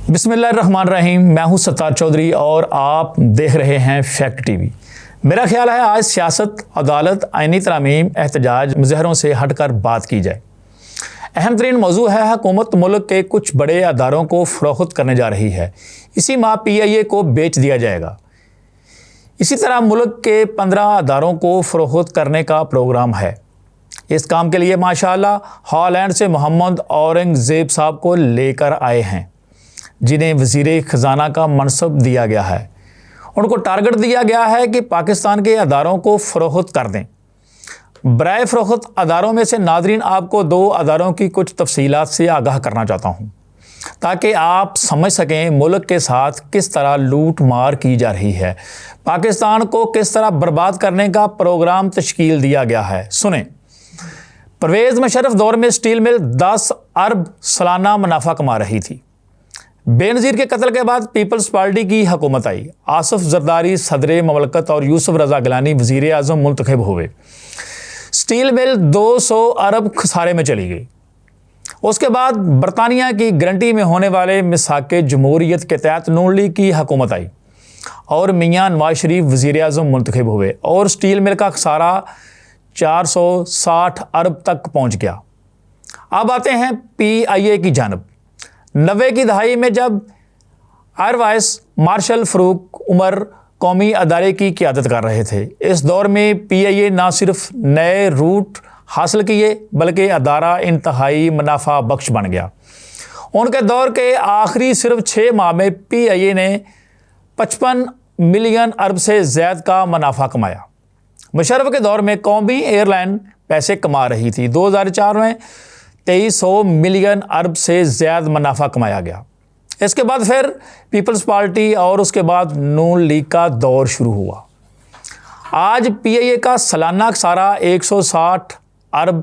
बिस्मिल्लाहिर्रहमानिर्रहीम। मैं हूं सत्तार चौधरी और आप देख रहे हैं फैक्ट टीवी। मेरा ख्याल है आज सियासत, अदालत, आइनी तरमीम, एहतजाज, मुज़ाहरों से हटकर बात की जाए। अहम तरीन मौजू है हुकूमत मुल्क के कुछ बड़े अदारों को फ़रोख्त करने जा रही है। इसी माह PIA को बेच दिया जाएगा। इसी तरह मुल्क के 15 अदारों को फ़रोख्त करने का प्रोग्राम है। इस काम के लिए माशाअल्लाह हॉलैंड से मोहम्मद औरंगज़ेब साहब को लेकर आए हैं, जिन्हें वज़ीर ख़जाना का मनसब दिया गया है। उनको टारगेट दिया गया है कि पाकिस्तान के अदारों को फ़रोख्त कर दें। बराए फ़रोख्त अदारों में से नाज़रीन आपको 2 अदारों की कुछ तफसीलात से आगाह करना चाहता हूँ, ताकि आप समझ सकें मुल्क के साथ किस तरह लूट मार की जा रही है, पाकिस्तान को किस तरह बर्बाद करने का प्रोग्राम तश्कील दिया गया है। सुने, परवेज़ मुशर्रफ दौर में स्टील मिल 10 अरब सालाना मुनाफा कमा रही थी। बेनज़ीर के कत्ल के बाद पीपल्स पार्टी की हुकूमत आई। आसिफ जरदारी सदर ममलकत और यूसुफ रज़ा गिलानी वज़ीर आज़म मुंतखब हुए। स्टील मिल 200 अरब खसारे में चली गई। उसके बाद बरतानिया की गारंटी में होने वाले मिसाक़े जमहूरियत के तहत नून लीग की हुकूमत आई और मियाँ नवाज शरीफ वज़ीर आज़म मुंतखब हुए और स्टील मिल का खसारा 460 अरब तक पहुँच गया। अब आते हैं PIA की जानब। 90 की दहाई में जब air vice marshal Farooq Umar कौमी अदारे की क़यादत कर रहे थे, इस दौर में PIA ना सिर्फ नए रूट हासिल किए बल्कि अदारा इंतहाई मुनाफा बख्श बन गया। उनके दौर के आखिरी सिर्फ 6 माह में PIA ने 55 मिलियन अरब से ज़्यादा का मुनाफा कमाया। मुशर्रफ के दौर में कौमी एयरलाइन पैसे कमा रही थी। 2004 में 2300 मिलियन अरब से ज़्यादा मुनाफा कमाया गया। इसके बाद फिर पीपल्स पार्टी और उसके बाद नून लीग का दौर शुरू हुआ। आज PIA का सालाना खसारा 160 अरब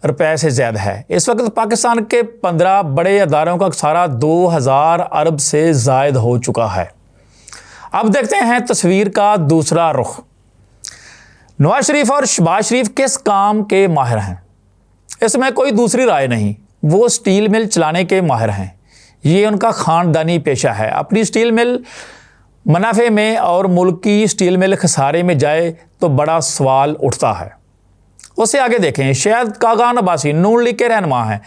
रुपए से ज़्यादा है। इस वक्त पाकिस्तान के 15 बड़े अदारों का खसारा 2000 अरब से ज़ायद हो चुका है। अब देखते हैं तस्वीर का दूसरा रुख। नवाज शरीफ और शहबाज शरीफ किस काम के माहिर हैं? इसमें कोई दूसरी राय नहीं, वो स्टील मिल चलाने के माहिर हैं। ये उनका ख़ानदानी पेशा है। अपनी स्टील मिल मुनाफे में और मुल्क की स्टील मिल खसारे में जाए तो बड़ा सवाल उठता है। उससे आगे देखें, शायद कागान अब्बासी नून लीग के रहनुमा हैं,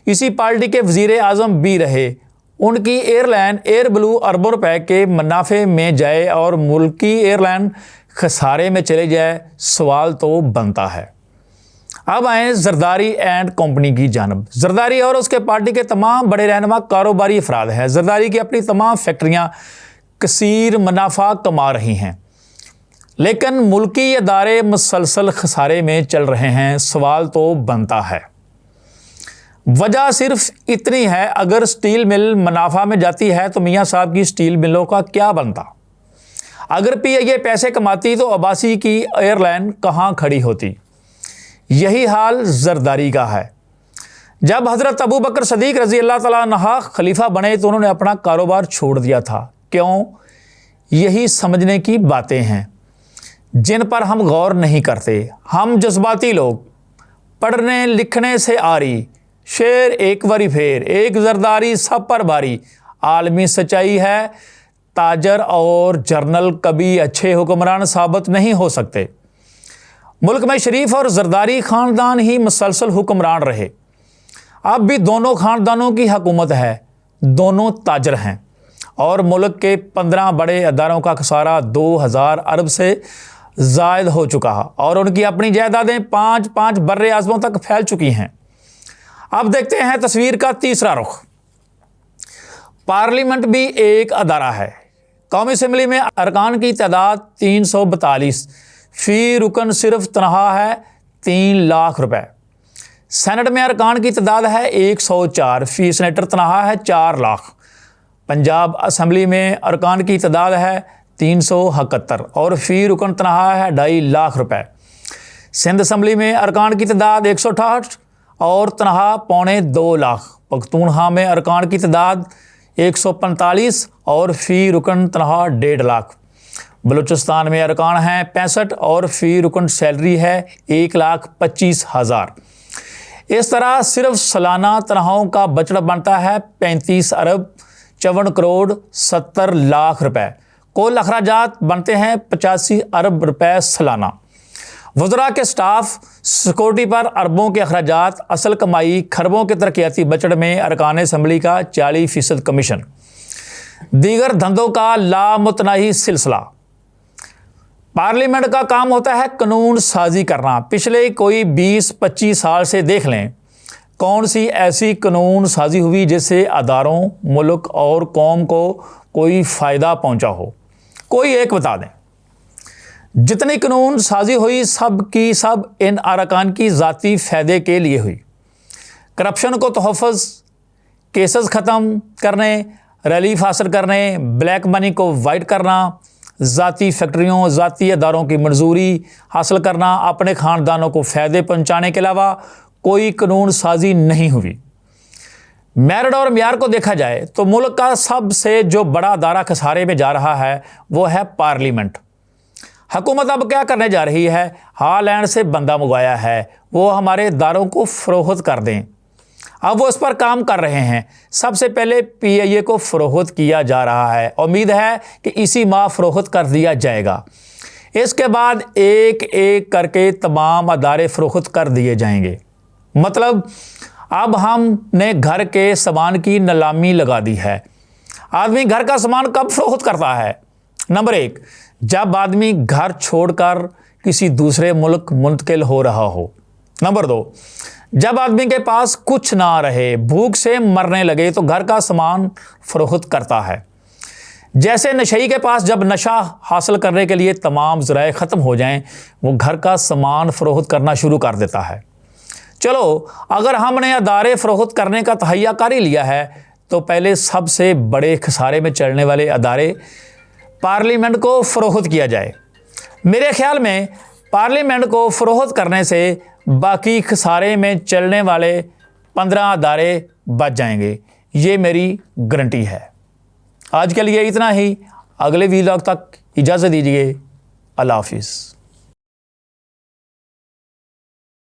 इसी पार्टी के वज़ीर आज़म भी रहे। उनकी एयरलाइन एयर ब्लू अरबों रुपए के मुनाफे में जाए और मुल्क की एयरलाइन खसारे में चले जाए, सवाल तो बनता है। अब आए जरदारी एंड कंपनी की जानब। जरदारी और उसके पार्टी के तमाम बड़े रहनुमा कारोबारी अफराद हैं। जरदारी की अपनी तमाम फैक्ट्रियाँ कसीर मुनाफा कमा रही हैं, लेकिन मुल्की अदारे मुसलसल खसारे में चल रहे हैं। सवाल तो बनता है, वजह सिर्फ इतनी है, अगर स्टील मिल मुनाफा में जाती है तो मियाँ साहब की स्टील मिलों का क्या बनता? अगर PIA पैसे कमाती तो अब्बासी की एयरलाइन कहाँ खड़ी होती? यही हाल जरदारी का है। जब हज़रत अबू बकर सदीक रज़ी अल्लाह तआला अन्हु खलीफा बने तो उन्होंने अपना कारोबार छोड़ दिया था। क्यों? यही समझने की बातें हैं जिन पर हम गौर नहीं करते। हम जज्बाती लोग, पढ़ने लिखने से आरी, शेर एक बारी फेर, एक जरदारी सब पर भारी। आलमी सच्चाई है, ताजर और जर्नल कभी अच्छे हुक्मरान साबित नहीं हो सकते। मुल्क में शरीफ और जरदारी ख़ानदान ही मुसलसल हुक्मरान रहे। अब भी दोनों ख़ानदानों की हुकूमत है, दोनों ताजर हैं और मुल्क के 15 बड़े अदारों का खसारा 2000 अरब से ज़ायद हो चुका है और उनकी अपनी जायदादें 5 बर्रे आज़मों तक फैल चुकी हैं। अब देखते हैं तस्वीर का तीसरा रुख। पार्लियामेंट भी एक अदारा है। कौमी असम्बली में अरकान की तादाद 342, फ़ी रुकन सिर्फ तनहा है 3 लाख रुपए। सेनेट में अरकान की तादाद है 104, फ़ी सेनेटर तनहा है 4 लाख। पंजाब असम्बली में अरकान की तादाद है 371 और फ़ी रुकन तनहा है 2.5 लाख रुपए। सिंध असम्बली में अरकान की तादाद 168 और तनहा 1.25 लाख। पख्तूनख्वा में अरकान की तादाद 145 और फ़ी रुकन तनहा 1.5 लाख। बलूचिस्तान में अरकान हैं 65 और फ़ी रुकन सैलरी है 1,25,000। इस तरह सिर्फ सालाना तनख्वाहों का बजट बनता है 35 अरब 54 करोड़ 70 लाख रुपए। कुल अखराजात बनते हैं 85 अरब रुपए सालाना। वज़रा के स्टाफ सिक्योरिटी पर अरबों के अखराजात, असल कमाई खरबों के तरक्याती बजट में अरकान असम्बली का 40% कमीशन, दीगर धंधों का लामुतनाही सिलसिला। पार्लियामेंट का काम होता है कानून साजी करना। पिछले कोई 20-25 साल से देख लें कौन सी ऐसी कानून साजी हुई जिससे अदारों, मुल्क और कौम को कोई फ़ायदा पहुंचा हो। कोई एक बता दें। जितनी कानून साजी हुई सब की सब इन अरकान की ज़ाती फ़ायदे के लिए हुई। करप्शन को तहफ़्फ़ुज़, केसेस ख़त्म करने, रिलीफ हासिल करने, ब्लैक मनी को वाइट करना, ज़ाती फैक्ट्रियों, ज़ाती अदारों की मंजूरी हासिल करना, अपने ख़ानदानों को फ़ायदे पहुँचाने के अलावा कोई कानून साजी नहीं हुई। मेरिट और म्यार को देखा जाए तो मुल्क का सबसे जो बड़ा अदारा खसारे में जा रहा है वो है पार्लियामेंट। हुकूमत अब क्या करने जा रही है? हॉलैंड से बंदा मंगवाया है, वो हमारे इदारों को फ़रोख्त कर दें। अब वो इस पर काम कर रहे हैं। सबसे पहले PIA को फ़रोख्त किया जा रहा है। उम्मीद है कि इसी माह फ़रोख्त कर दिया जाएगा। इसके बाद एक एक करके तमाम अदारे फ़रोख्त कर दिए जाएंगे। मतलब अब हमने घर के सामान की नीलामी लगा दी है। आदमी घर का सामान कब फ़रोख्त करता है? नंबर 1, जब आदमी घर छोड़कर किसी दूसरे मुल्क मुंतकिल हो रहा हो। नंबर 2, जब आदमी के पास कुछ ना रहे, भूख से मरने लगे तो घर का सामान फ़रोख्त करता है। जैसे नशई के पास जब नशा हासिल करने के लिए तमाम ज़राए ख़त्म हो जाएं, वो घर का सामान फ़रोख्त करना शुरू कर देता है। चलो, अगर हमने अदारे फ़रोख्त करने का तहैया कर ही लिया है तो पहले सबसे बड़े खसारे में चलने वाले अदारे पार्लियामेंट को फ़रोख्त किया जाए। मेरे ख्याल में पार्लियामेंट को फ़रोख्त करने से बाकी खसारे में चलने वाले 15 अदारे बच जाएंगे। ये मेरी गारंटी है। आज के लिए इतना ही। अगले व्लॉग तक इजाज़त दीजिए। अल्लाह हाफिज़।